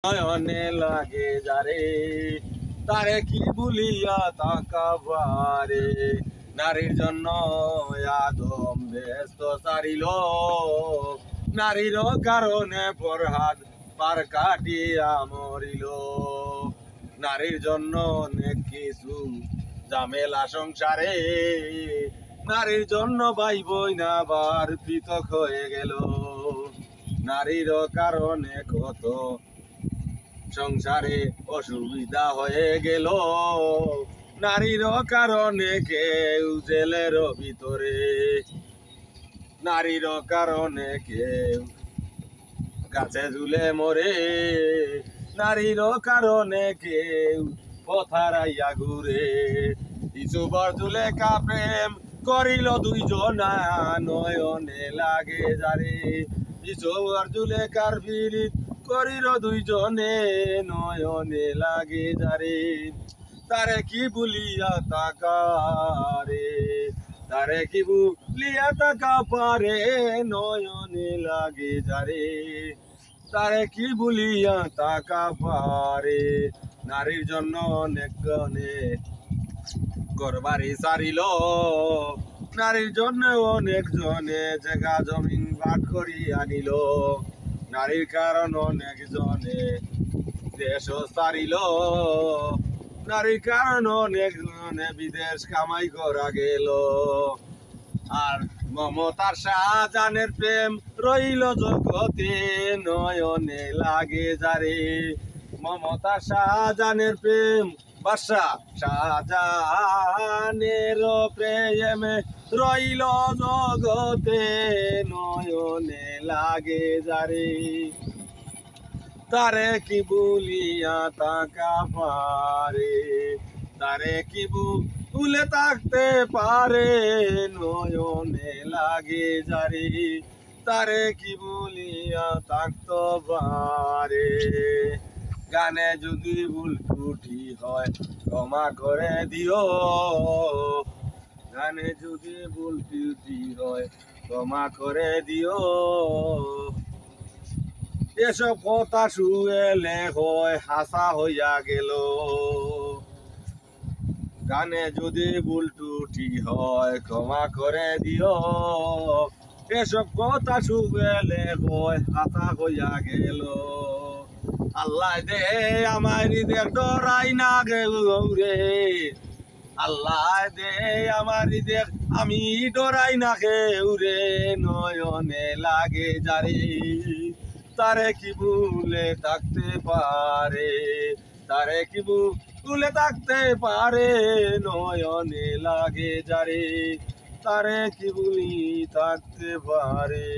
নয়নে লাগে যারে তারে কি ভুলিয়া তাকাবারে নারীর জন্য আদম ব্যস্ত সারিল নারীর কারণে ফরহাদ পার কাটিয়া মরিল নারীর জন্য অনেক কিছু ঝামেলা সংসারে নারীর জন্য ভাই বোন আবার পৃথক হয়ে গেল নারীর কারণে কত সংসারে অসুবিধা হয়ে গেল নারীর কারণে কেউ জেলের ভিতরে নারীর কারণে কেউ গাছে ঝুলে মরে নারীর কারণে কেউ পথারাইয়া ঘুরে ইসুবর ঝুলে প্রেম করিল দুইজনা নয়নে লাগে যারে ইসুবর ঝুলে ফিরিত করিল দুইজনে নয়নে লাগে যারে তারে কি ভুলিয়া তাকারে তারে কি ভুলিয়া তাকা পারে নয়নে লাগে যারে তারে কি ভুলিয়া তাকা পারে নারীর জন্য অনেক ঘরবাড়ি সারিল নারীর জন্য অনেক জনে জায়গা জমিন ভাগ করি আনিল নারীর কারণ অনেক জনে দেশ সারিল নারীর কারণ অনেক জনে বিদেশ কামাই করা গেল আর মমতার শাহজাহানের প্রেম রইল জগতে নয়নে লাগে যারে মমতার শাহজাহানের প্রেম বাদশাহ শাহজাহানের প্রেমে রইল জগতে নয়নে লাগে যারে তারে কি ভুলিয়া তাকা পারে তারে কি ভুলে থাকতে পারে নয়নে লাগে যারে তারে কি ভুলিয়া থাকতে পারে গানে যদি ভুল ত্রুটি হয় ক্ষমা করে দিও গানে যদি ভুল ত্রুটি হয় ক্ষমা করে দিও এসব কথা শুয়েলে হয় হাসা হইয়া গেল গানে যদি ভুল ত্রুটি হয় ক্ষমা করে দিও এসব কথা শুয়েলে হয় হাসা হইয়া গেল আল্লাহ দে আমার হৃদয় ডরাই না রে আল্লাহ দে আমার হৃদয় আমি ডরাই না রে নয়নে লাগে যারে তারে কি ভুলে থাকতে পারে তারে কি ভুলে থাকতে পারে নয়নে লাগে যারে তারে কি ভুলি থাকতে পারে।